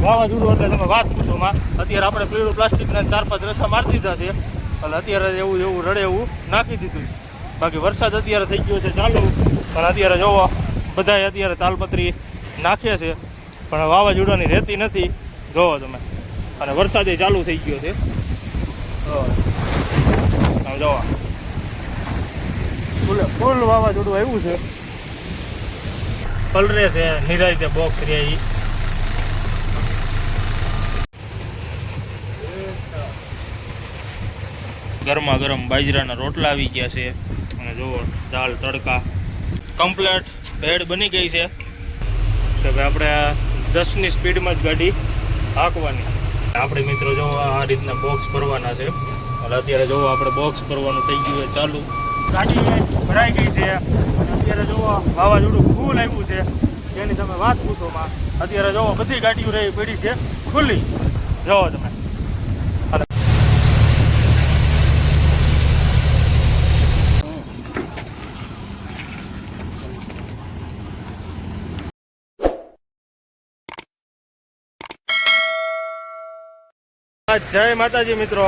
વાવાઝોડું એટલે તમે વાત પૂછો માં. અત્યારે આપણે પીળું પ્લાસ્ટિકના 4-5 રસા મારી દીધા છે એટલે અત્યારે એવું રડે એવું નાખી દીધું છે. બાકી વરસાદ અત્યારે થઈ ગયો છે ચાલુ, પણ અત્યારે જોવો બધાએ અત્યારે તાલપત્રી નાખે છે, પણ વાવાઝોડાની રહેતી નથી જોવો તમે. અને વરસાદે ચાલુ થઈ ગયો છે જોવા, ફૂલ વાવાઝોડું આવ્યું છે. પલરે છે નિરાયતે બોક્સ રે ઈ. ગરમા ગરમ બાજરાના રોટલા આવી ગયા છે અને જુઓ દાળ તડકા કમ્પ્લેટ ભેળ બની ગઈ છે કે ભાઈ આપણે 10ની સ્પીડમાં જ ગાડી હાંકવાની. આપણે મિત્રો જો આ રીતના બોક્સ ભરવાના છે એટલે અત્યારે જોવો આપણે બોક્સ ભરવાનું થઈ ગયું છે ચાલુ. ગાડી ભરાઈ ગઈ છે અને અત્યારે જોવો વાવાઝોડું ફૂલ આવ્યું છે જેની તમે વાત પૂછો માં. અત્યારે જોવો બધી ગાડીઓ રહી પડી છે ખુલ્લી જોવો તમે. જય માતાજી મિત્રો,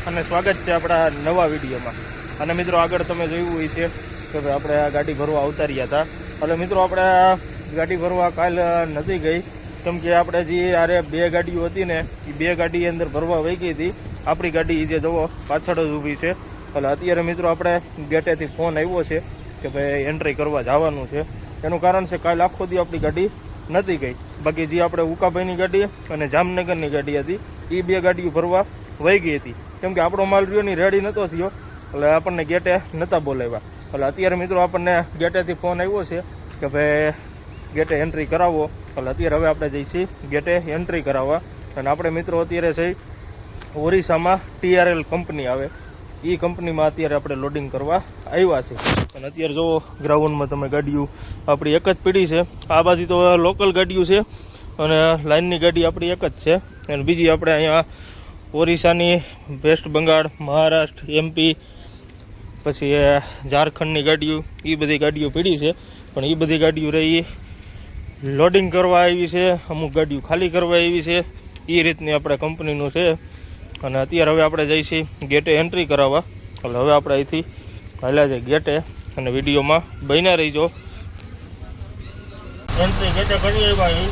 અને સ્વાગત છે આપણા નવા વિડીયોમાં. અને મિત્રો આગળ તમે જોયું હોય છે કે ભાઈ આપણે આ ગાડી ભરવા ઉતાર્યા હતા. એટલે મિત્રો આપણે ગાડી ભરવા કાલ નથી ગઈ કેમ કે આપણે જે આરે 2 ગાડીઓ હતી ને એ 2 ગાડી અંદર ભરવા વહી ગઈ હતી. આપણી ગાડી જે જવો પાછળ જ ઊભી છે. એટલે અત્યારે મિત્રો આપણે ગેટેથી ફોન આવ્યો છે કે ભાઈ એન્ટ્રી કરવા જવાનું છે. એનું કારણ છે કાલ આખો દી આપણી ગાડી નથી ગઈ. બાકી જે આપણે ઉકાભાઈની ગાડી અને જામનગરની ગાડી હતી એ 2 ગાડીઓ ભરવા વહી ગઈ હતી કેમ કે આપણો માલ રહ્યો ની રેડી નહોતો થયો એટલે આપણને ગેટે નહોતા બોલાવ્યા. એટલે અત્યારે મિત્રો આપણને ગેટેથી ફોન આવ્યો છે કે ભાઈ ગેટે એન્ટ્રી કરાવો. એટલે અત્યારે હવે આપણે જઈશું ગેટે એન્ટ્રી કરાવવા. અને આપણે મિત્રો અત્યારે છે ઓરિસ્સામાં TRL કંપની આવે એ કંપનીમાં અત્યારે આપણે લોડિંગ કરવા આવ્યા છે. અને અત્યારે જો ગ્રાઉન્ડમાં તમે ગાડીઓ આપણી એક જ પીડી છે. આ બાજુ તો લોકલ ગાડીઓ છે અને લાઇનની ગાડી આપણી એક જ છે. અને બીજી આપણે અહીંયા ઓરિસ્સાની, વેસ્ટ બંગાળ, મહારાષ્ટ્ર, MP પછી ઝારખંડની ગાડીઓ એ બધી ગાડીઓ પડી છે. પણ એ બધી ગાડીઓ રહી લોડિંગ કરવા આવી છે, અમુક ગાડીઓ ખાલી કરવા આવી છે. એ રીતની આપણે કંપનીનું છે. અને અત્યારે હવે આપણે જઈશું ગેટે એન્ટ્રી કરાવવા. એટલે હવે આપણે અહીંથી હાલ્યા છે ગેટે અને વિડીયોમાં બન્યા રહીજો. એન્ટ્રી ગેટે કરી આવ્યા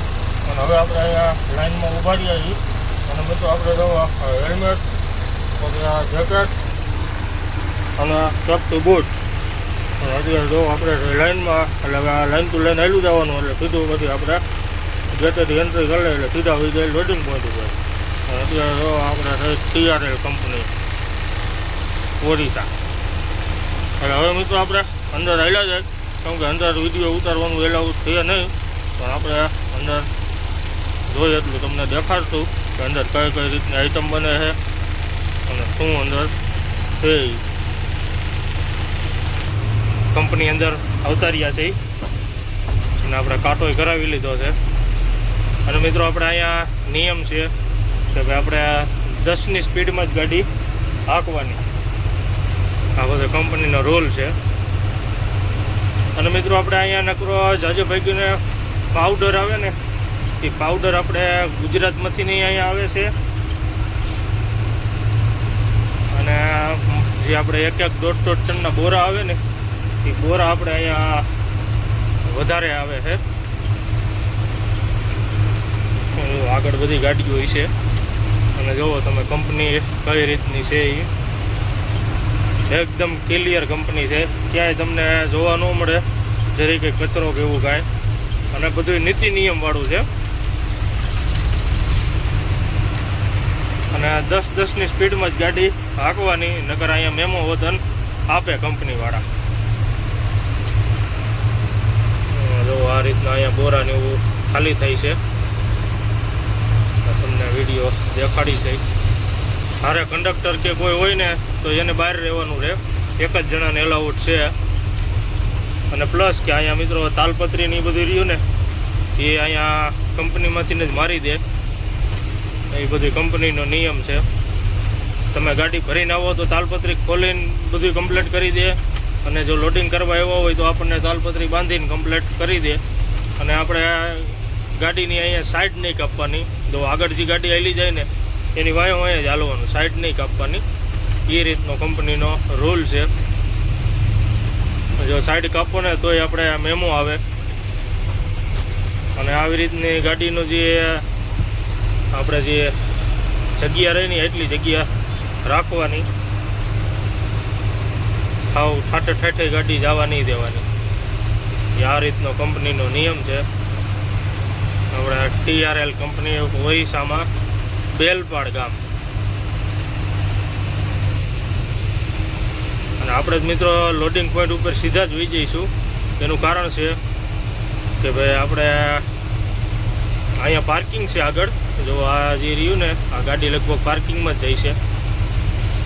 અને હવે આપણે અહીંયા લાઇનમાં ઊભા રહ્યા છીએ. અને મિત્રો આપણે જો હેલ્મેટ, જેકેટ અને સેફ્ટી બૂટ. અને અત્યારે જો આપણે લાઇનમાં એટલે હવે આ લાઇન ટુ લાઇન હાલ્યું જવાનું એટલે સીધું પછી આપણે ગેટેથી એન્ટ્રી કરી લે એટલે સીધા હોઈ જાય લોડિંગ પહોંચી જાય. અને અત્યારે જો આપણે TRL કંપની ઓરિસ્સા. એટલે હવે મિત્રો આપણે અંદર હાલ્યા જાય કેમ કે અંદર વિડીયો ઉતારવાનું એલાઉ થયા નહીં, પણ આપણે અંદર જોઈએ એટલું તમને દેખાડશું કે અંદર કઈ કઈ રીતની આઈટમ બને છે અને શું અંદર છે. કંપની અંદર અવતાર્યા છે અને આપણે કાંટોય કરાવી લીધો છે. અને મિત્રો આપણે અહીંયા નિયમ છે કે ભાઈ આપણે 10ની સ્પીડમાં જ ગાડી હાંકવાની. આ બધો કંપનીનો રોલ છે. અને મિત્રો આપણે અહીંયા નકરો જાજુ ભાગીને પાવડર આવે ને એ પાવડર આપણે ગુજરાતમાંથી નહીં અહીંયા આવે છે. અને જે આપણે 1-1, 1.5 ટનના બોરા આવે ને એ બોરા આપણે અહીંયા વધારે આવે છે. આગળ બધી ગાડીઓ હોય છે અને જુઓ તમે કંપની કઈ રીતની છે. એ એકદમ ક્લિયર કંપની છે, ક્યાંય તમને જોવા ન મળે જરી કંઈ કચરો કે એવું કાંઈ. અને બધું નીતિ નિયમવાળું છે. અને 10-10ની સ્પીડમાં જ ગાડી હાંકવાની, નકર અહીંયા મેમો વતન આપે કંપનીવાળા. જો આ રીતના અહીંયા બોરાને એવું ખાલી થાય છે. તમને વિડીયો દેખાડી છે. હારે કંડક્ટર કે કોઈ હોય ને તો એને બહાર રહેવાનું રહે, એક જ જણાને એલાઉડ છે. અને પ્લસ કે અહીંયા મિત્રો તાલપત્રી ને એ બધું રહ્યું ને એ અહીંયા કંપનીમાંથી જ મારી દે. એ બધી કંપનીનો નિયમ છે. તમે ગાડી ભરીને આવો તો તાલપત્રી ખોલીને બધું કમ્પ્લીટ કરી દે. અને જો લોડિંગ કરવા આવ્યા હોય તો આપણને તાલપત્રી બાંધીને કમ્પ્લીટ કરી દે. અને આપણે ગાડીની અહીંયા સાઈડ નહીં કાપવાની, તો આગળ જે ગાડી હાલી જાય ને એની વાયો વાય જ હાલવાનું, સાઈડ નહીં કાપવાની. એ રીતનો કંપનીનો રૂલ છે. જો સાઈડ કાપો ને તોય આપણે મેમો આવે. અને આવી રીતની ગાડીનું જે આપણે જે જગ્યા રહી ને એટલી જગ્યા રાખવાની. હાવ ઠાઠે ઠાઠે ગાડી જવા નહીં દેવાની. આ રીતનો કંપનીનો નિયમ છે. આપણે TRL કંપની ઓરિસ્સામાં બેલપાડ ગામ. અને આપણે જ મિત્રો લોડિંગ પોઈન્ટ ઉપર સીધા જ વહી જઈશું. એનું કારણ છે કે ભાઈ આપણે અહીંયા પાર્કિંગ છે આગળ. જો આ જે રહ્યું ને આ ગાડી લગભગ પાર્કિંગમાં જ જાય છે,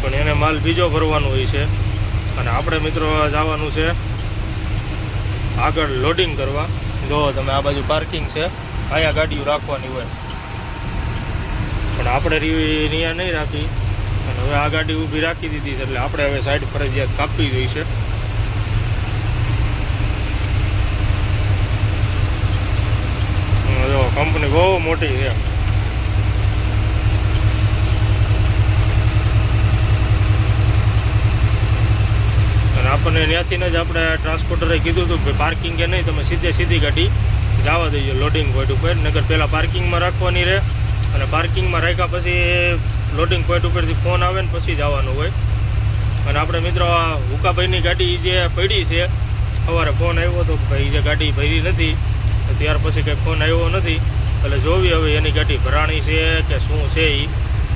પણ એને માલ બીજો ભરવાનો હોય છે. અને આપણે મિત્રો જવાનું છે આગળ લોડિંગ કરવા. જો તમે આ બાજુ પાર્કિંગ છે, અહીંયા ગાડીઓ રાખવાની હોય, પણ આપણે અહીંયા નહીં રાખી. અને હવે આ ગાડી ઊભી રાખી દીધી છે, એટલે આપણે હવે સાઈડ ફરજિયાત કાપવી જોઈશે. જો કંપની બહુ મોટી છે. આપણને ત્યાંથી જ આપણે ટ્રાન્સપોર્ટરે કીધું હતું કે પાર્કિંગ કે નહીં, તમે સીધી ગાડી જવા દેજો લોડિંગ પોઈન્ટ ઉપર. નગર પહેલાં પાર્કિંગમાં રાખવાની રહે, અને પાર્કિંગમાં રાખ્યા પછી લોડિંગ પોઈન્ટ ઉપરથી ફોન આવે ને પછી જવાનું હોય. અને આપણે મિત્રો હુકાભાઈની ગાડી જે પડી છે, સવારે ફોન આવ્યો હતો ભાઈ જે ગાડી ભરી નથી, ત્યાર પછી કંઈ ફોન આવ્યો નથી. એટલે જોવી હવે એની ગાડી ભરાણી છે કે શું છે.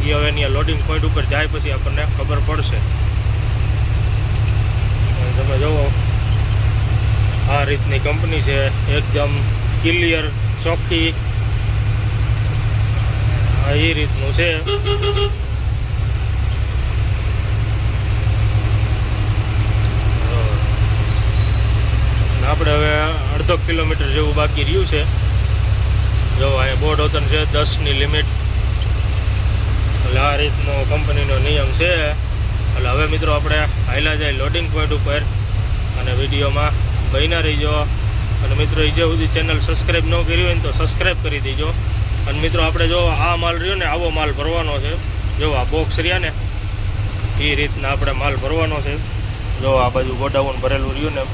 એ હવે એની લોડિંગ પોઈન્ટ ઉપર જાય પછી આપણને ખબર પડશે. તમે જુઓ આ રીતની કંપની છે, એકદમ ક્લિયર ચોખ્ખી. એ રીતનું છે. આપણે હવે અડધો કિલોમીટર જેવું બાકી રહ્યું છે. જો અહીંયા બોર્ડ હોતન છે 10ની લિમિટ. એટલે આ રીતનો કંપનીનો નિયમ છે. એટલે હવે મિત્રો આપણે હાલ્યા જાય લોડિંગ પોઈન્ટ ઉપર, અને વિડીયોમાં બન્યા રહીજો. અને મિત્રો જે સુધી ચેનલ સબસ્ક્રાઈબ ન કરી હોય ને તો સબસ્ક્રાઈબ કરી દેજો. અને મિત્રો આપણે જો આ માલ રહ્યો ને આવો માલ ભરવાનો છે. જો આ બોક્સ રહ્યા ને એ રીતના આપણે માલ ભરવાનો છે. જો આ બાજુ ગોડાઉન ભરેલું રહ્યું ને.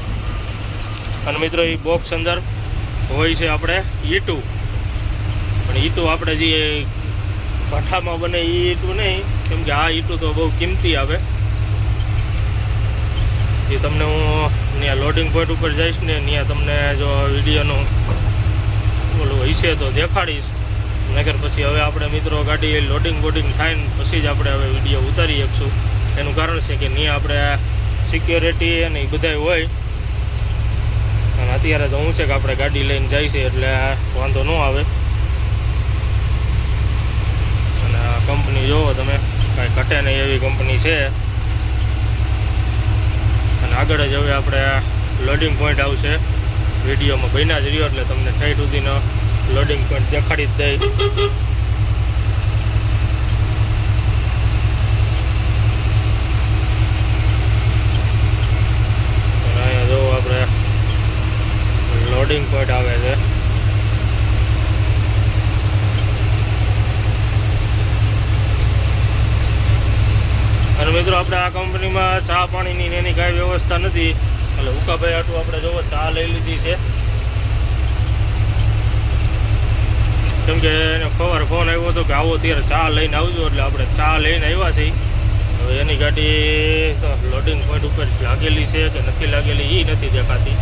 અને મિત્રો એ બોક્સ અંદર હોય છે આપણે ઈટું. પણ ઈટું આપણે જે ભઠ્ઠામાં બને એ ઈટું નહીં, કેમ કે આ ઈટું તો બહુ કિંમતી આવે. એ તમને હું ત્યાં લોડિંગ પોઈન્ટ ઉપર જઈશ ને ત્યાં તમને જો વિડીયોનું ઓલું હશે તો દેખાડીશ. નગર પછી હવે આપણે મિત્રો ગાડી લોડિંગ થાય ને પછી જ આપણે હવે વિડીયો ઉતારી શકશું. એનું કારણ છે કે ત્યાં આપણે સિક્યોરિટી અને એ બધા હોય. અને અત્યારે તો હું છે કે આપણે ગાડી લઈને જાય છે એટલે વાંધો ન આવે. અને આ કંપની જોવો તમે, કાંઈ ઘટે નહીં એવી કંપની છે. અને આગળ જ હવે આપણે લોડિંગ પોઈન્ટ આવશે. વિડીયોમાં બન્યા જ રહ્યો એટલે તમને ઠેઠ સુધીનો લોડિંગ પોઈન્ટ દેખાડી જ દઈ. અહીંયા જો આપણે લોડિંગ પોઈન્ટ આવે છે. અને મિત્રો આપણે આ કંપનીમાં ચા પાણીની એની કાંઈ વ્યવસ્થા નથી. એટલે હુકાભાઈ આટલું આપણે જોવો ચા લઈ લીધી છે, કેમ કે એને સવારે ફોન આવ્યો હતો કે આવો ત્યારે ચા લઈને આવજો. એટલે આપણે ચા લઈને આવ્યા છીએ. હવે એની ગાડી તો લોડિંગ પોઈન્ટ ઉપર લાગેલી છે કે નથી લાગેલી એ નથી દેખાતી.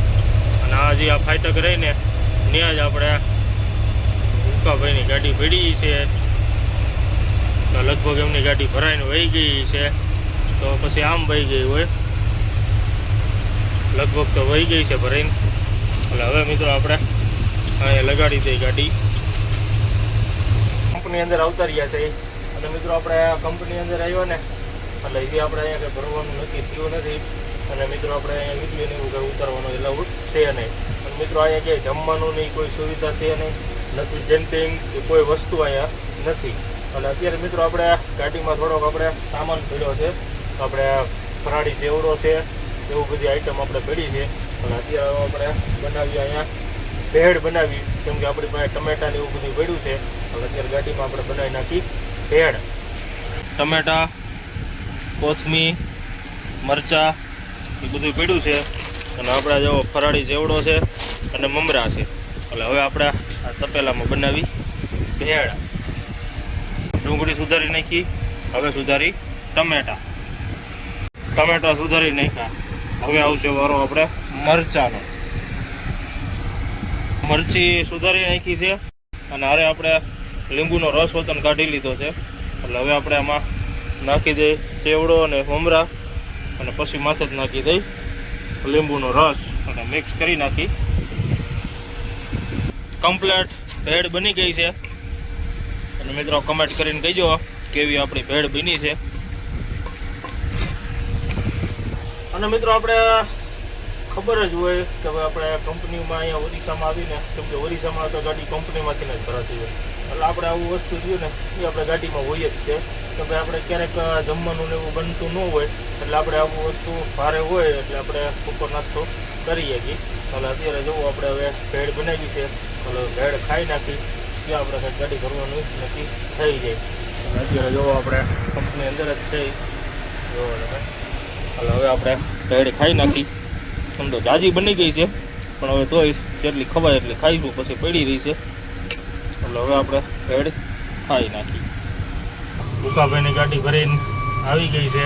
અને આ જે આ ફાટક રહીને ત્યાં જ આપણે હુકાભાઈની ગાડી પડી છે. તો લગભગ એમની ગાડી ભરાઈને વહી ગઈ છે. તો પછી આમ વહી ગઈ હોય, લગભગ તો વહી ગઈ છે ભરાઈને. એટલે હવે મિત્રો આપણે અહીંયા લગાડી દઈએ ગાડી. કંપની અંદર આવતા રહ્યા છે. અને મિત્રો આપણે કંપની અંદર આવ્યા ને એટલે એ આપણે અહીંયા કંઈ ભરવાનું નક્કી થયું નથી. અને મિત્રો આપણે અહીંયા વીટલીને એવું કંઈ ઉતારવાનું એટલે છે નહીં. અને મિત્રો અહીંયા ક્યાંય જમવાનું નહીં, કોઈ સુવિધા છે નહીં, નથી જેન્ટિંગ કે કોઈ વસ્તુ અહીંયા નથી. અને અત્યારે મિત્રો આપણે ગાડીમાં થોડોક આપણે સામાન પડ્યો છે. આપણે ફરાળી ચેવડો છે, એવું બધી આઈટમ આપણે પડી છે. અને અત્યારે આપણે બનાવીએ અહીંયા ભેળ બનાવી, કેમ કે આપણી પાસે ટમેટા ને એવું બધું પડ્યું છે. હવે અત્યારે ગાડીમાં આપણે બનાવી નાખી ભેળ. ટમેટા, કોથમીર, મરચાં એ બધું પડ્યું છે અને આપણા જેવો ફરાળી ચેવડો છે અને મમરા છે. એટલે હવે આપણે આ તપેલામાં બનાવી ભેળ. ડુંગળી સુધારી નાખી, હવે સુધારી ટમેટા સુધારી નાખ્યા. હવે આવશે વારો આપણે મરચાંનો. મરચી સુધારી નાખી છે અને હારે આપણે લીંબુનો રસ વતન કાઢી લીધો છે. એટલે હવે આપણે આમાં નાખી દઈ ચેવડો અને મમરા અને પછી માથે જ નાખી દઈ લીંબુનો રસ અને મિક્સ કરી નાખી. કમ્પ્લેટ ભેળ બની ગઈ છે. અને મિત્રો કમેન્ટ કરીને કહેજો કેવી આપણી ભેળ બની છે. અને મિત્રો આપણે ખબર જ હોય કે હવે આપણે કંપનીમાં અહીંયા ઓરિસ્સામાં આવીને, કેમ કે ઓરિસ્સામાં તો ગાડી કંપનીમાંથી જ ભરાતી હોય, એટલે આપણે આવું વસ્તુ થયું ને એ આપણે ગાડીમાં હોય જ છે. કે ભાઈ આપણે ક્યારેક જમવાનું ને એવું બનતું ન હોય એટલે આપણે આવું વસ્તુ ભારે હોય એટલે આપણે બપોર નાસ્તો કરીએ છીએ. એટલે અત્યારે જવું આપણે હવે ભેળ બનાવી છે, એટલે ભેળ ખાઈ નાખી ત્યાં આપણે કંઈક ગાડી ભરવાનું નક્કી થઈ જાય. અને અત્યારે જોવો આપણે કંપની અંદર જ છે જોવો તમે. એટલે હવે આપણે ભેળ ખાઈ નાખી. આમ તો જાજી બની ગઈ છે પણ હવે તોય જેટલી ખવાય એટલી ખાઈશું, પછી પડી રહી છે. એટલે હવે આપણે ભેળ ખાઈ નાખી. ભૂકાભાઈની ગાડી ભરીને આવી ગઈ છે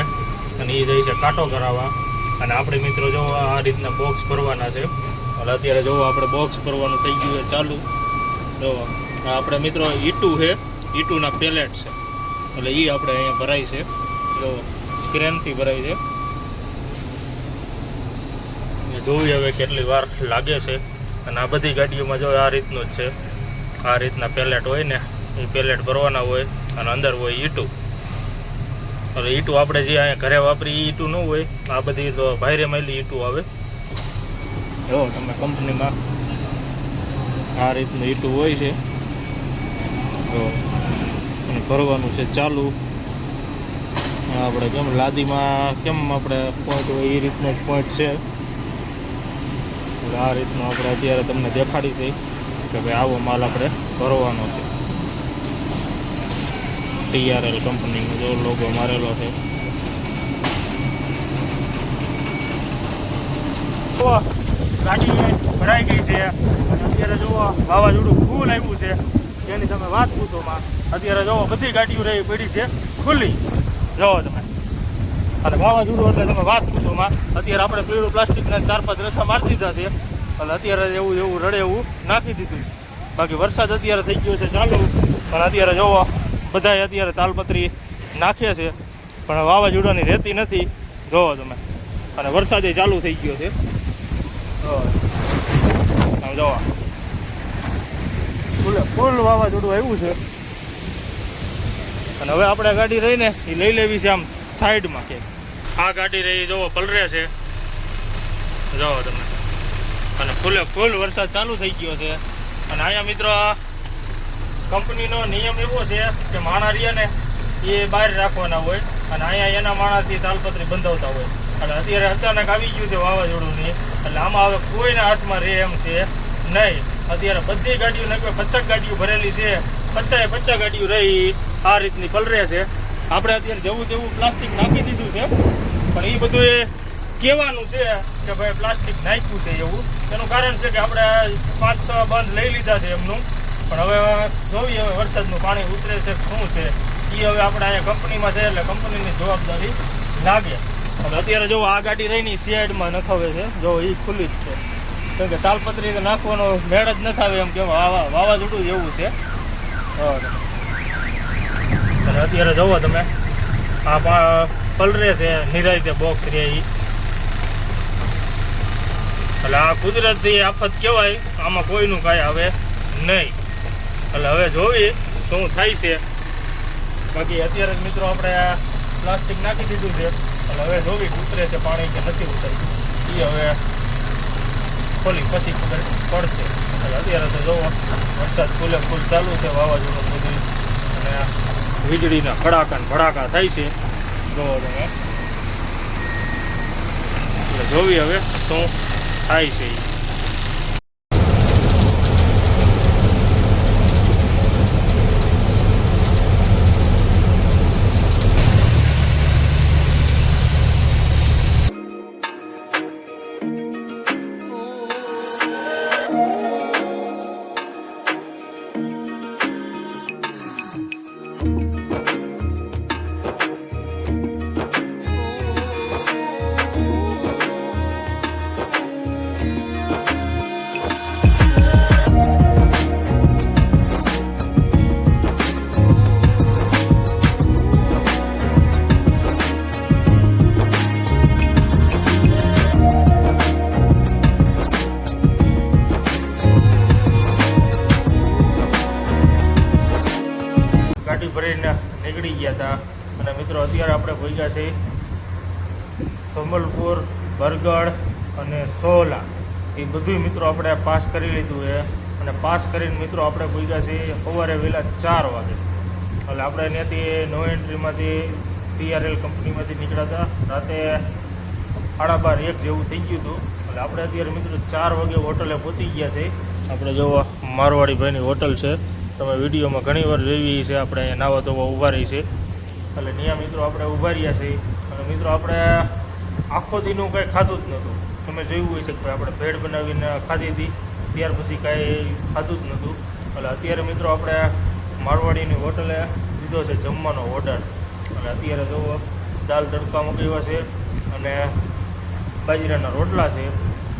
અને એ જાય છે કાંટો કરાવવા. અને આપણે મિત્રો જો આ રીતના બોક્સ ભરવાના છે. એટલે અત્યારે જોવો આપણે બોક્સ ભરવાનું થઈ ગયું છે ચાલુ. જો આપણે મિત્રો ઈટું છે, ઈટુના પેલેટ છે, એટલે એ આપણે અહીંયા ભરાય છે. જો ક્રેનથી ભરાય છે. જોઈએ હવે કેટલી વાર લાગે છે. અને આ બધી ગાડીઓમાં જો આ રીતનું જ છે. આ રીતના પેલેટ હોય ને એ પેલેટ ભરવાના હોય અને અંદર હોય ઈટું. એટલે ઈટું આપણે જે અહીંયા ઘરે વાપરી એ ઈટું ન હોય, આ બધી તો ભાઈરે માયલી ઈટું આવે. જો તમે કંપનીમાં આ રીતનું ઈટું હોય છે. જો અને ભરવાનું છે ચાલુ. આપણે કેમ લાદીમાં કેમ આપણે પોઈન્ટ હોય એ રીતનો જ પોઈન્ટ છે. એટલે આ રીતનું આપણે અત્યારે તમને દેખાડી છે કે ભાઈ આવો માલ આપણે ભરવાનો છે. TRL કંપનીનો જો લોગો મારેલો છે. ગાડી ભરાઈ ગઈ છે અને અત્યારે જુઓ વાવાઝોડું ફૂલ આવ્યું છે. જેની તમે વાત પૂછોમાં અત્યારે જુઓ બધી ગાડીઓ રહી પડી છે ખુલ્લી. જુઓ તમે. અને વાવાઝોડું એટલે તમે વાત પૂછોમાં અત્યારે આપણે પીળું પ્લાસ્ટિકના 4-5 રસા મારી દીધા છે. એટલે અત્યારે એવું રડે એવું નાખી દીધું છે. બાકી વરસાદ અત્યારે થઈ ગયો છે ચાલુ. પણ અત્યારે જોવો બધાએ અત્યારે તાલપત્રી નાખે છે પણ વાવાઝોડાની રહેતી નથી. જોવો તમે. અને વરસાદ ચાલુ થઈ ગયો છે. જોવો ફૂલ વાવાઝોડું આવ્યું છે. અને હવે આપણે ગાડી રહીને એ લઈ લેવી છે આમ સાઈડમાં કે. આ ગાડી રહી જોવો પલરે છે. જોવો તમે. અને ફૂલ વરસાદ ચાલુ થઈ ગયો છે. અને અહીંયા મિત્રો કંપનીનો નિયમ એવો છે કે માણા રહ્યા ને એ બહાર રાખવાના હોય અને અહીંયા એના માણાથી તાલપત્રી બંધાવતા હોય. એટલે અત્યારે અચાનક આવી ગયું છે વાવાઝોડુંની, એટલે આમાં હવે કોઈના હાથમાં રહે એમ છે નહીં. અત્યારે બધી ગાડીઓ નાખવે 50 ગાડીઓ ભરેલી છે. 50 ગાડીઓ રહી આ રીતની પલરે છે. આપણે અત્યારે જેવું તેવું પ્લાસ્ટિક નાખી દીધું છે પણ એ બધું એ કહેવાનું છે કે ભાઈ પ્લાસ્ટિક નાખ્યું છે એવું. એનું કારણ છે કે આપણે 5-6 બંધ લઈ લીધા છે એમનું. પણ હવે જોઈએ હવે વરસાદનું પાણી ઉતરે છે શું છે એ હવે આપણે અહીંયા કંપનીમાં છે એટલે કંપનીની જવાબદારી લાગે. અને અત્યારે જો આ ગાડી રહીની સાઈડમાં નખાવે છે. જો એ ખુલ્લી જ છે કેમ કે તાલપત્રી નાખવાનો મેળ જ ન આવે એમ કે વાવાઝોડું એવું છે. અને અત્યારે જોવો તમે આ પલરે છે નિરાયતે બોક્સ રે એ. એટલે આ કુદરતી આફત કહેવાય. આમાં કોઈનું કાંઈ આવે નહીં. એટલે હવે જોઈએ શું થાય છે. બાકી અત્યારે મિત્રો આપણે પ્લાસ્ટિક નાખી દીધું છે. એટલે હવે જોવી ઉતરે છે પાણી કે નથી ઉતરતું એ હવે ખોલી પછી ખબર પડશે. એટલે અત્યારે તો જોવો વરસાદ ફૂલ ચાલુ છે, વાવાઝોડું બધું અને વીજળીના કડાકા ને ભડાકા થાય છે. જોવો તમે. એટલે જોવી હવે શું થાય છે. ગાડી ભરીને નીકળી ગયા હતા. અને મિત્રો અત્યારે આપણે પહોંચ્યા છીએ સંબલપુર, બરગઢ અને સોલા. એ બધું મિત્રો આપણે પાસ કરી લીધું છે. અને પાસ કરીને મિત્રો આપણે પહોંચ્યા છીએ સવારે વહેલા 4 વાગે. એટલે આપણે ત્યાંથી નો એન્ટ્રીમાંથી TRL કંપનીમાંથી નીકળ્યા હતા. રાતે 12:30 1 જેવું થઈ ગયું હતું. એટલે આપણે અત્યારે મિત્રો 4 વાગે હોટલે પહોંચી ગયા છે. આપણે જો મારવાડી ભાઈની હોટલ છે, તમે વિડીયોમાં ઘણી વાર જોઈ છે. આપણે અહીંયા નાવા ધોવા ઊભા રહી છે. એટલે ત્યાં મિત્રો આપણે ઊભા રહ્યા છીએ. અને મિત્રો આપણે આખો દીનું કંઈ ખાધું જ નહોતું. તમે જોયું હોય છે કે આપણે ભેળ બનાવીને ખાધી હતી, ત્યાર પછી કાંઈ ખાધું જ નહોતું. એટલે અત્યારે મિત્રો આપણે મારવાડીની હોટલે દીધો છે જમવાનો ઓર્ડર. અને અત્યારે જો દાલ તડકા મંગાવ્યા છે અને બાજરાના રોટલા છે.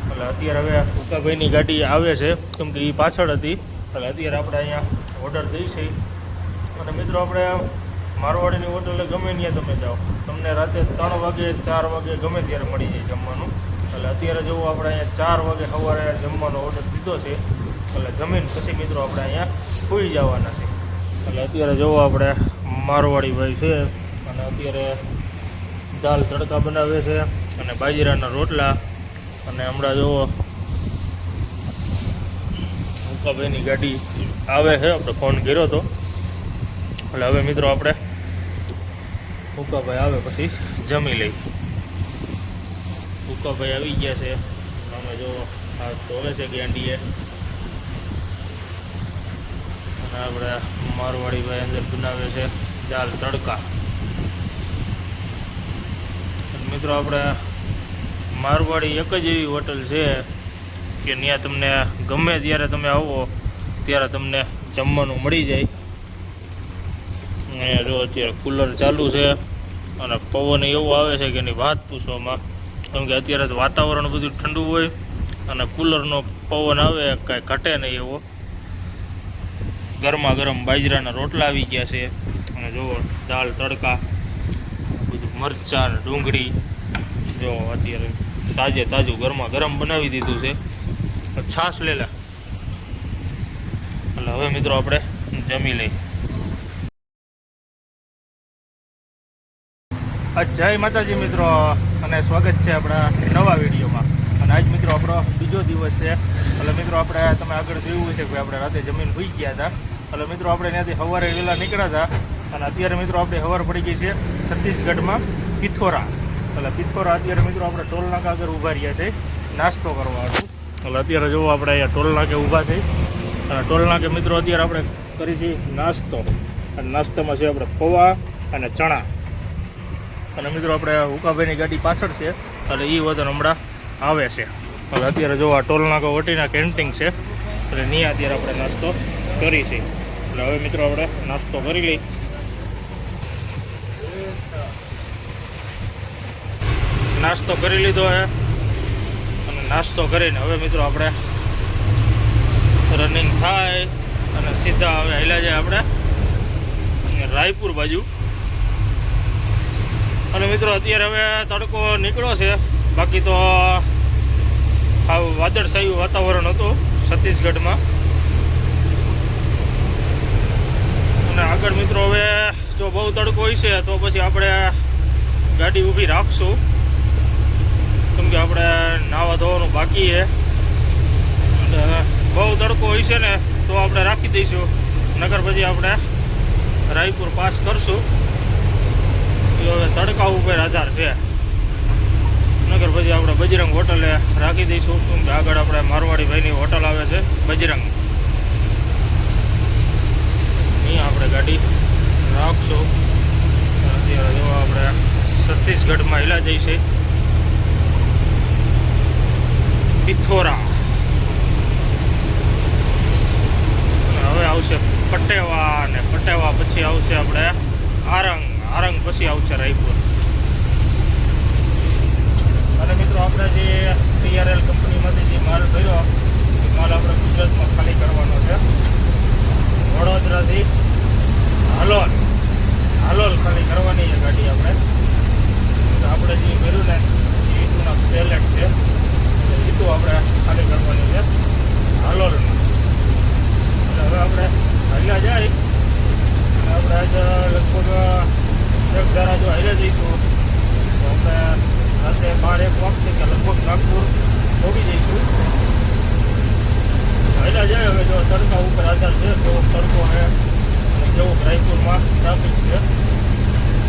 એટલે અત્યારે હવે ઉકાભાઈની ગાડી આવે છે, કેમ કે એ પાછળ હતી. એટલે અત્યારે આપણે અહીંયા ઓર્ડર દઈશું. અને મિત્રો આપણે મારવાડીની હોટલે ગમે ત્યાં તમે જાઓ, તમને રાતે 3 વાગે 4 વાગે ગમે ત્યારે મળી જાય જમવાનું. એટલે અત્યારે જોવું આપણે અહીંયા 4 વાગે સવારે જમવાનો ઓર્ડર દીધો છે. એટલે જમીન પછી મિત્રો આપણે અહીંયા સૂઈ જવાના છે. એટલે અત્યારે જોવો આપણે મારવાડી ભાઈ છે અને અત્યારે દાલ તડકા બનાવે છે અને બાજરાના રોટલા. અને હમણાં જોવો ઉકાભાઈની ગાડી આવે છે, આપણે ફોન કર્યો હતો. એટલે હવે મિત્રો આપણે ઉકાભાઈ આવે પછી જમી લઈ. ઉકાભાઈ આવી ગયા છે. અમે જો આ ધોવે છે ગેંડીએ. અને આપણે મારવાડી ભાઈ અંદર બનાવે છે દાલ તડકા. મિત્રો આપણે મારવાડી એક જ એવી હોટલ છે કે ત્યાં તમને ગમે ત્યારે તમે આવો ત્યારે તમને જમવાનું મળી જાય. અને જો અત્યારે કુલર ચાલુ છે અને પવન એવો આવે છે કે એની વાત પૂછવામાં. કેમ કે અત્યારે તો વાતાવરણ બધું ઠંડુ હોય અને કુલરનો પવન આવે કાંઈ ઘટે નહીં એવો. ગરમા ગરમ બાજરાના રોટલા આવી ગયા છે. અને જુઓ દાળ તડકા, બધું મરચાં, ડુંગળી, જો અત્યારે તાજું ગરમા ગરમ બનાવી દીધું છે. છાશ લેલા. એટલે હવે મિત્રો આપણે જમી લઈ. જય માતાજી મિત્રો, અને સ્વાગત છે આપણા નવા વિડીયોમાં. અને આજ મિત્રો આપણો બીજો દિવસ છે. એટલે મિત્રો આપણે તમે આગળ જોયું છે કે આપણે રાતે જમીન હોઈ ગયા હતા. એટલે મિત્રો આપણે ત્યાંથી સવારે વહેલા નીકળ્યા હતા. અને અત્યારે મિત્રો આપણે સવાર પડી ગઈ છે છત્તીસગઢમાં પિથોરા. એટલે પિથોરા અત્યારે મિત્રો આપણે ટોલ નાકા આગળ ઊભા રહ્યા છે નાસ્તો કરવા હતું. એટલે અત્યારે જોવો આપણે અહીંયા ટોલ નાકે ઊભા છે. અને ટોલ નાકે મિત્રો અત્યારે આપણે કરી છીએ નાસ્તો. અને નાસ્તામાં છે આપણે પૌવા અને ચણા. અને મિત્રો આપણે ઉકાભાઈની ગાડી પાછળ છે, એટલે એ વતન હમણાં આવે છે. એટલે અત્યારે જો આ ટોલ નાકા વટીના કેન્ટીન છે, એટલે ત્યાં અત્યારે આપણે નાસ્તો કરી છે. એટલે હવે મિત્રો આપણે નાસ્તો કરી લઈ. નાસ્તો કરી લીધો છે. અને નાસ્તો કરીને હવે મિત્રો આપણે રનિંગ થાય અને સીધા હવે હેલા જાય આપણે રાયપુર બાજુ. અને મિત્રો અત્યારે હવે તડકો નીકળ્યો છે, બાકી તો આ વાદળછાયું વાતાવરણ હતું છત્તીસગઢમાં. અને આગળ મિત્રો હવે જો બહુ તડકો હોય છે તો પછી આપણે ગાડી ઊભી રાખશું, કેમ કે આપણે નાવા ધોવાનું બાકી છે. બહુ તડકો હોય છે ને તો આપણે રાખી દઈશું, નગર પછી આપણે રાયપુર પાસ કરશું. હવે તડકા ઉપર આધાર છે, નગર પછી આપણે બજરંગ હોટલે રાખી દઈશું, કેમ કે આગળ આપણે મારવાડી ભાઈની હોટલ આવે છે બજરંગ. અહીંયા આપણે ગાડી રાખશું. અત્યારે જો આપણે છત્તીસગઢમાં હિલા જઈશે પિથોરા. હવે આવશે પટેવા, અને પટેવા પછી આવશે આપણે આરંગ, આરંગ પછી આવશે રાયપુર. અને મિત્રો આપણે જે TRL કંપનીમાંથી જે માલ ભર્યો એ માલ આપણે ગુજરાતમાં ખાલી કરવાનો છે. વડોદરાથી હાલોલ ખાલી કરવાની છે ગાડી આપણે. આપણે જે ભર્યું ને એ ઈટુના પેલેટ છે, ઈટું આપણે ખાલી કરવાની છે હાલોલમાં. એટલે હવે આપણે હાલ્યા જાય અને આપણે આજે લગભગ એક ધારા જો હારે જઈશું તો આપણે રાતે 12-1 વાગશે કે લગભગ નાગપુર પહોંચી જઈશું. હાલ્યા જાય હવે જો તડકા ઉપર આધાર છે, કેવો તડકો છે અને કેવો રાયપુરમાં ટ્રાફિક છે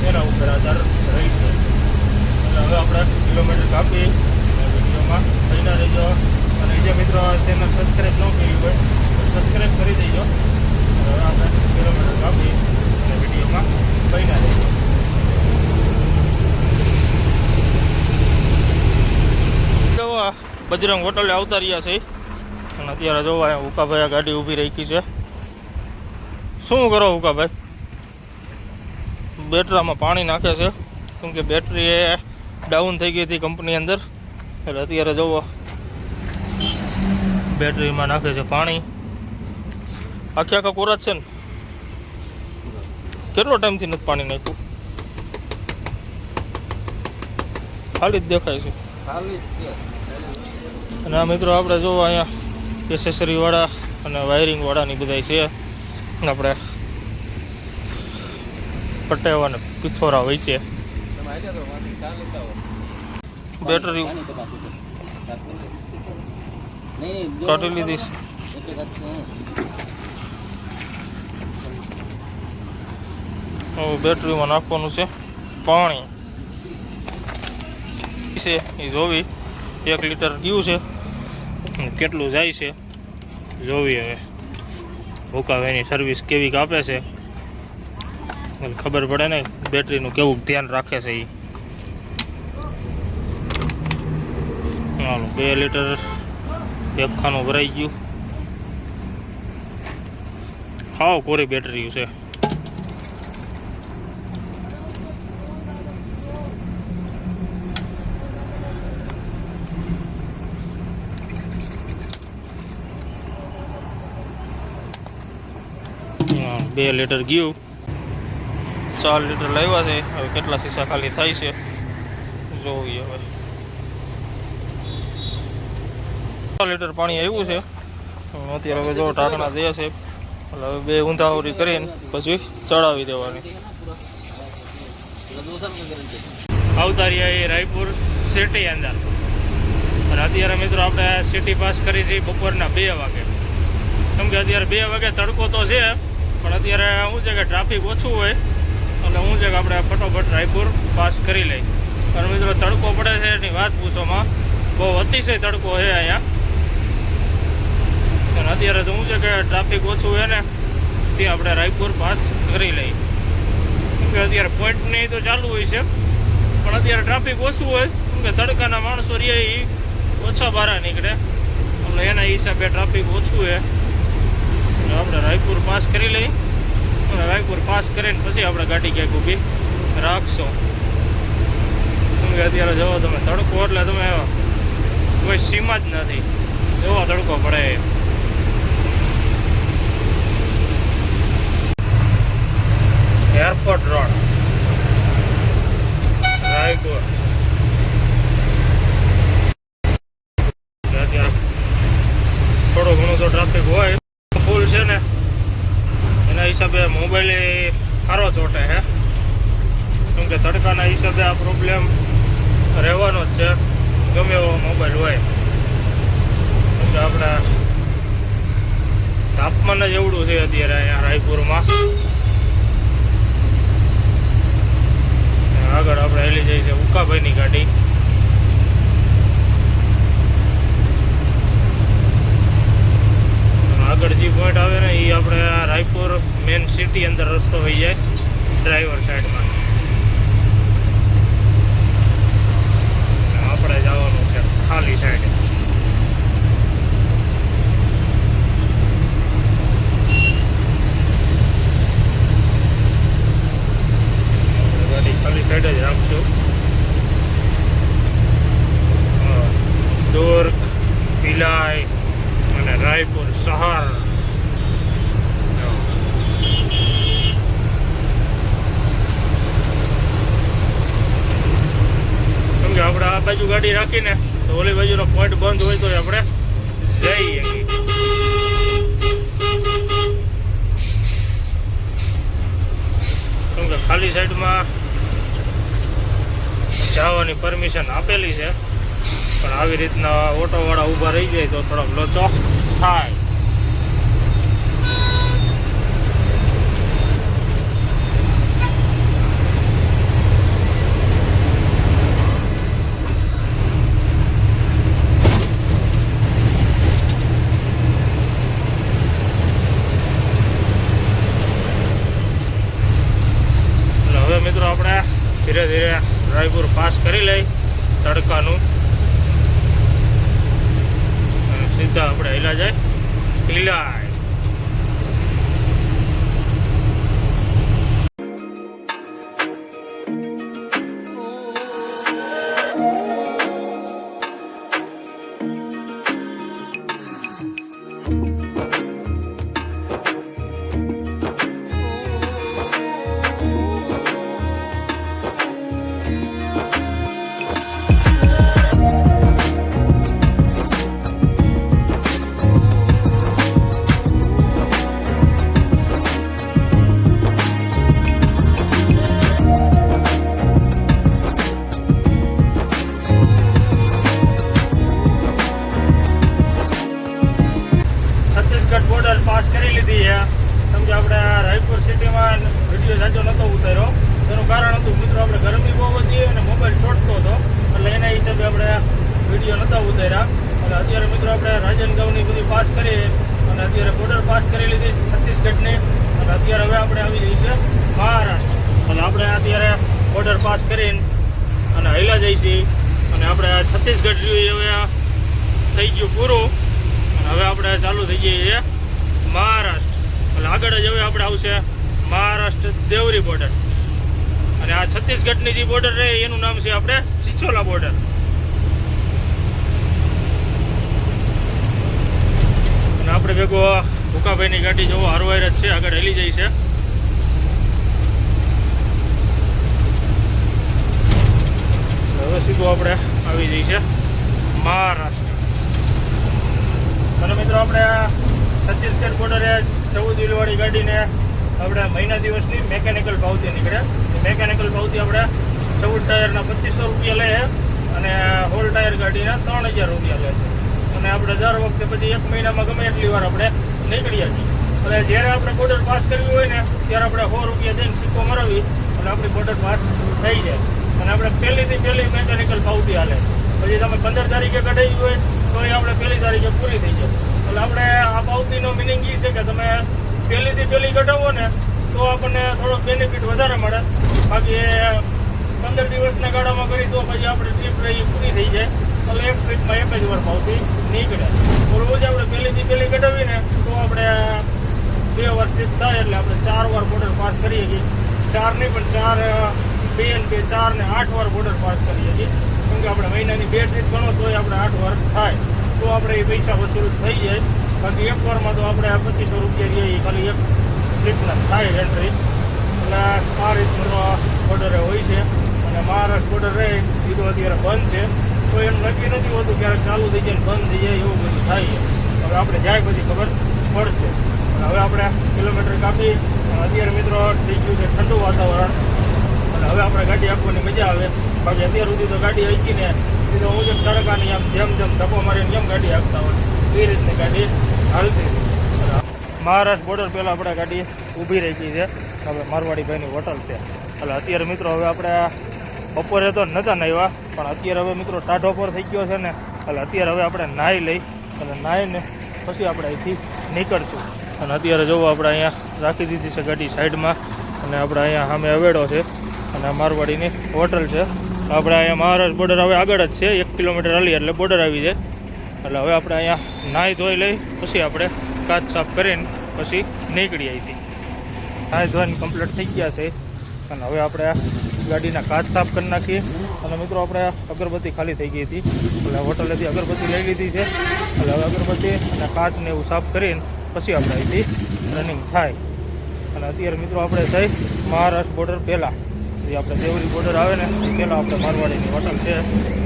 એના ઉપર આધાર રહી છે. એટલે હવે આપણે કિલોમીટર કાપી વિડીયોમાં થઈને રહેજો. અને જે મિત્રો ચેનલ સબસ્ક્રાઈબ ન કરી હોય તો સબસ્ક્રાઈબ કરી દેજો. હવે આપણે કિલોમીટર કાપી અને વિડીયોમાં થઈને રહેજો. બજરંગ હોટલે આવતા રહ્યા છે અને અત્યારે જોવા ઉકાભાઈ ગાડી ઊભી રાખી છે. શું કરો ઉકાભાઈ? બેટરામાં પાણી નાખે છે કેમ કે બેટરી એ ડાઉન થઈ ગઈ હતી કંપની અંદર, એટલે અત્યારે જોવો બેટરીમાં નાખે છે પાણી. આખા કોરા જ છે ને? કેટલો ટાઈમથી નથી પાણી નાખ્યું? ખાલી જ દેખાય છે. અને આ મિત્રો આપણે જો અહીંયા એસેસરી વાળા અને વાયરિંગ વાળાની બધા છે. આપણે પટેવા અને પિથોરા હોય છે. બેટરી કાઢી લીધી બેટરીમાં નાખવાનું છે પાણી છે એ જોવી. 1 લીટર ગયું છે, કેટલું જાય છે જોવી. હવે હુકાભાઈની સર્વિસ કેવી આપે છે ખબર પડે ને, બેટરીનું કેવું ધ્યાન રાખે છે એ. હાલો 2 લીટર એક ખાનું ભરાઈ ગયું. ખાવ કોરી બેટરી છે. બે લીટર ગયું, 4 લીટર લાવ્યા છે. હવે કેટલા શીશા ખાલી થાય છે જોવી. હવે 4 લીટર પાણી આવ્યું છે અત્યારે. હવે જો ઢાંકણા દે છે એટલે હવે 2 ઊંધાવરી કરીને પછી ચડાવી દેવાની. આવતા રહ્યા એ રાયપુર સિટી અંદર. અને અત્યારે મિત્રો આપણે સિટી પાસ કરી છે બપોરના 2 વાગે. કેમ કે અત્યારે 2 વાગે તડકો તો છે પણ અત્યારે શું છે કે ટ્રાફિક ઓછું હોય એટલે શું છે કે આપણે ફટોફટ રાયપુર પાસ કરી લઈ. અને મિત્રો તડકો પડે છે એની વાત પૂછોમાં, બહુ અતિશય તડકો છે અહીંયા. અને અત્યારે તો શું છે કે ટ્રાફિક ઓછું હોય ને તે આપણે રાયપુર પાસ કરી લઈ. કેમ કે અત્યારે પોઈન્ટ નહીં તો ચાલુ હોય છે પણ અત્યારે ટ્રાફિક ઓછું હોય કેમ કે તડકાના માણસો રહે એ ઓછા બહાર નીકળે એટલે એના હિસાબે ટ્રાફિક ઓછું હોય. આપણે રાયપુર પાસ કરી લઈ અને રાયપુર પાસ કરીને પછી આપણે ગાડી ક્યાંક ઊભી રાખશો. કેમ કે અત્યારે જવો તમે તડકો એટલે તમે કોઈ સીમા જ નથી, એવો તડકો પડે. Airport road Raipur. અત્યારે થોડું ઘણું તો ટ્રાફિક હોય, ફૂલ છે ને એના હિસાબે મોબાઈલ સારો ચોટે છે. કેમ કે તડકાના હિસાબે આ પ્રોબ્લેમ રહેવાનો જ છે ગમે એવો મોબાઈલ હોય. કેમ કે આપણા તાપમાન જ એવડું છે અત્યારે અહીંયા રાયપુરમાં. આગળ આપણે હેલી જઈએ છીએ ઉકાભાઈની ગાડી. આગળ જે પોઈન્ટ આવે ને એ આપણે રાયપુર મેન સિટી અંદર રસ્તો થઈ જાય ડ્રાઈવર સાઈડમાં. આપણે જવાનું છે ખાલી સાઈડે. ગાડી ખાલી સાઈડે જ રાખશું. દુર્ગ, ભિલાઈ અને રાયપુર શહેર. કેમ કે આપણે આ બાજુ ગાડી રાખીને તો ઓલી બાજુનો પોઈન્ટ બંધ હોય તો આપણે જઈએ. કે ખાલી સાઈડમાં જવાની પરમિશન આપેલી છે, પણ આવી રીતના ઓટોવાળા ઊભા રહી જાય તો થોડોક લોચો થાય. હવે મિત્રો આપણે ધીરે ધીરે રાયપુર પાસ કરી લઈ તડકાનું, અને સીધા આપણે હિલા જાય હિલાય. બોર્ડર પાસ કરી લીધી છે. સમજો આપણે રાયપુર સિટીમાં વિડીયો જાજો નહોતો ઉતાર્યો, તેનું કારણ હતું મિત્રો આપણે ગરમી બહુ હતી અને મોબાઈલ ચોટતો હતો, એટલે એના હિસાબે આપણે વિડીયો નહોતા ઉતાર્યા. અને અત્યારે મિત્રો આપણે રાજનગાંવની બધી પાસ કરી અને અત્યારે બોર્ડર પાસ કરી લીધી છત્તીસગઢની, અને અત્યારે હવે આપણે આવી જઈએ છીએ મહારાષ્ટ્ર. એટલે આપણે અત્યારે બોર્ડર પાસ કરીને અને હૈલા જઈએ છીએ, અને આપણે છત્તીસગઢ હવે થઈ ગયું પૂરું, અને હવે આપણે ચાલુ થઈ જઈએ છીએ મહારાષ્ટ્ર. એટલે આગળ જ હવે આપણે આવશે મહારાષ્ટ્ર દેવરી બોર્ડર, અને આ છત્તીસગઢની જે બોર્ડર રહે એનું નામ છે આપણે ચિચોલા બોર્ડર. અને આપણે ભેગો ભૂકાભાઈની ગાડી જોવો હરવાઈ જ છે, આગળ હેલી જાય છે. હવે સીધું આપણે આવી જઈએ છે મહારાષ્ટ્ર. અને મિત્રો આપણે છત્તીસગઢ બોર્ડરે 14 વ્હીલવાળી ગાડીને આપણે મહિના દિવસની મેકેનિકલ ભાવથી નીકળે. મેકેનિકલ ભાવથી આપણે 14 ટાયરના 2500 રૂપિયા લે, અને હોલ ટાયર ગાડીના 3000 રૂપિયા લે છે. અને આપણે દર વખતે પછી એક મહિનામાં ગમે એટલી વાર આપણે નીકળીએ છીએ. એટલે જ્યારે આપણે બોર્ડર પાસ કરવી હોય ને ત્યારે આપણે 100 રૂપિયા દઈને સિક્કો મરાવી અને આપણી બોર્ડર પાસ થઈ જાય. અને આપણે પહેલીથી પહેલી મેકેનિકલ ભાવથી હાલે. પછી તમે 15 તારીખે કઢાવી હોય તો એ આપણે 1 તારીખે પૂરી થઈ જાય. એટલે આપણે આ પાવતીનો મિનિંગ એ છે કે તમે પહેલીથી પહેલી કઢાવો ને તો આપણને થોડોક બેનિફિટ વધારે મળે. બાકી 15 દિવસના ગાળામાં કરી તો પછી આપણે ટ્રીપ રહી પૂરી થઈ જાય. એટલે એક ટ્રીપમાં એક જ વાર પાવતી નીકળે. રોજ આપણે પહેલીથી પહેલી કઢાવીને તો આપણે 2 વાર ટ્રીપ થાય, એટલે આપણે 4 વાર બોર્ડર પાસ કરીએ છીએ. 4 નહીં પણ 4, 2 અને 2, 4 ને 8 વાર બોર્ડર પાસ કરીએ છીએ. કેમ કે આપણે મહિનાની 2 ટ્રીપ ગણો તોય આપણે 8 વાર થાય, તો આપણે એ પૈસા વસૂલ થઈ જાય. બાકી એક વારમાં તો આપણે 2500 રૂપિયા રહીએ ખાલી એક ટ્રીપના થાય એન્ટ્રી. એટલે આ રીતનું બોર્ડરે હોય છે. અને મહારાષ્ટ્ર બોર્ડર રહે એ તો અત્યારે બંધ છે, તો એમ નક્કી નથી હોતું ક્યારેક ચાલુ થઈ જાય બંધ થઈ જાય, એવું બધું થાય. હવે આપણે જાય પછી ખબર પડશે. અને હવે આપણે કિલોમીટર કાપી અત્યારે મિત્રો થઈ ગયું છે ઠંડુ વાતાવરણ, અને હવે આપણે ગાડી આપવાની મજા આવે. બાકી અત્યાર સુધી તો ગાડી હાંકી ને સીધો હું જેમ તડકાની આમ જેમ ધક્કો મારીને જેમ ગાડી હાંકતા હોય એ રીતની ગાડી હાલતી. મહારાષ્ટ્ર બોર્ડર પહેલાં આપણે ગાડી ઊભી રાખી છે, આપણે મારવાડીભાઈની હોટલ છે. એટલે અત્યારે મિત્રો હવે આપણે બપોરે તો નહોતા નાહ્યા, પણ અત્યારે હવે મિત્રો ટાઢો પર થઈ ગયો છે ને, એટલે અત્યારે હવે આપણે નાહી લઈ અને નાહીને પછી આપણે અહીંથી નીકળશું. અને અત્યારે જોવો આપણે અહીંયા રાખી દીધી છે ગાડી સાઈડમાં, અને આપણે અહીંયા સામે અવેડો છે અને મારવાડીની હોટલ છે. આપણે અહીંયા મહારાષ્ટ્ર બોર્ડર હવે આગળ જ છે, 1 કિલોમીટર હાલી એટલે બોર્ડર આવી જાય. એટલે હવે આપણે અહીંયા નાહી ધોઈ લઈ પછી આપણે કાચ સાફ કરીને પછી નીકળી અહીંથી. નાહી ધોઈને કમ્પ્લીટ થઈ ગયા છે, અને હવે આપણે ગાડીના કાચ સાફ કરી નાખીએ. અને મિત્રો આપણે અગરબત્તી ખાલી થઈ ગઈ હતી, એટલે હોટલેથી અગરબત્તી લઈ લીધી છે. એટલે હવે અગરબત્તી અને કાચને એવું સાફ કરીને પછી આપણે અહીંથી રનિંગ થાય. અને અત્યારે મિત્રો આપણે થઈ મહારાષ્ટ્ર બોર્ડર પહેલાં, જે આપણે દેવરી બોર્ડર આવે ને એ પહેલાં આપણે મારવાડીની હોટલ છે.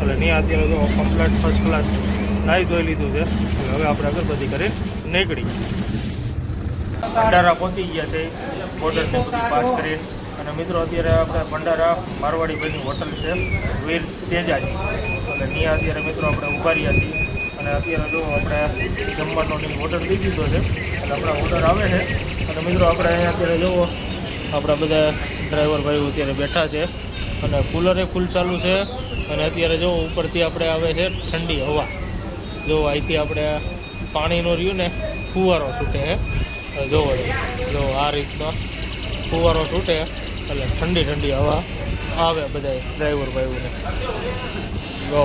એટલે ત્યાં અત્યારે જો કમ્પ્લીટ ફર્સ્ટ ક્લાસ નાહી ધોઈ લીધું છે. એટલે હવે આપણે અગરબત્તી કરીને નીકળી ભંડારા પહોંચી ગયા છે બોર્ડરને બધી પાસ કરીને. અને અને મિત્રો અત્યારે આપણે ભંડારા મારવાડીભાઈની હોટલ છે વીર તેજાજી, અને ત્યાં અત્યારે મિત્રો આપણે ઊભા રહ્યા છીએ. અને અત્યારે જો આપણે જમવાનો ઓર્ડર દઈ દીધો છે, અને આપણા ઓર્ડર આવે છે. અને મિત્રો આપણે અહીંયા અત્યારે જુઓ આપણા બધા ડ્રાઈવર ભાઈઓ અત્યારે બેઠા છે, અને કુલરે ફૂલ ચાલુ છે. અને અત્યારે જો ઉપરથી આપણે આવે છે ઠંડી હવા, જો અહીંથી આપણે પાણીનો રહ્યું ને ફુવારો છૂટે છે, જો આ રીતના ફુવારો છૂટે એટલે ઠંડી ઠંડી હવા આવે બધા ડ્રાઈવર ભાઈઓને. જો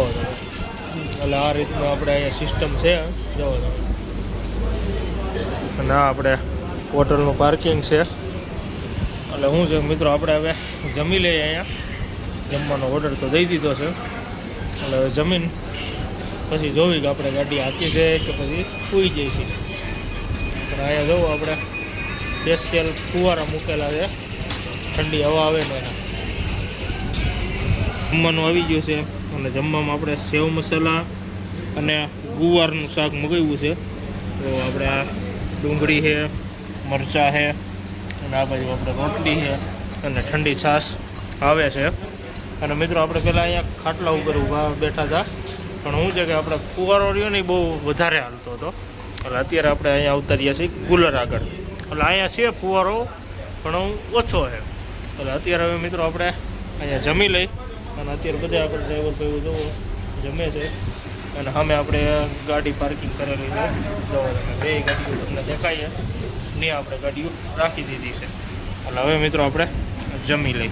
એટલે આ રીતનું આપણે અહીંયા સિસ્ટમ છે. જો અને આ આપણે હોટલનું પાર્કિંગ છે. એટલે શું છે મિત્રો, આપણે હવે જમી લઈએ. અહીંયા જમવાનો ઓર્ડર તો દઈ દીધો છે, એટલે હવે જમીન પછી જોવી કે આપણે ગાડી હાકી છે કે પછી સૂઈ જઈશું. પણ અહીંયા જોવું આપણે સ્પેશિયલ ફુવારા મૂકેલા છે, ઠંડી હવા આવે ને એના. જમવાનું આવી ગયું છે, અને જમવામાં આપણે સેવ મસાલા અને ગુવારનું શાક મગાવ્યું છે. તો આપણે આ ડુંગળી છે, મરચાં છે, અને આ બાજુ આપણે રોટલી છે અને ઠંડી છાશ આવે છે. અને મિત્રો આપણે પહેલાં અહીંયા ખાટલા ઉપર ઊભા બેઠા હતા, પણ શું છે કે આપણે ફુવારો રહ્યો ને બહુ વધારે હાલતો હતો, એટલે અત્યારે આપણે અહીંયા ઉતાર્યા છીએ કુલર આગળ. એટલે અહીંયા છે ફુવારો પણ ઓછો છે. એટલે અત્યારે હવે મિત્રો આપણે અહીંયા જમી લઈ, અને અત્યારે બધા આપણે ડ્રાઈવર ભાઈઓ જોવો જમે છે. અને સામે આપણે ગાડી પાર્કિંગ કરેલી છે, જોવો તમે બે ગાડીઓ તમને દેખાય ને આપણે ગાડીઓ રાખી દીધી છે. એટલે હવે મિત્રો આપણે જમી લઈ.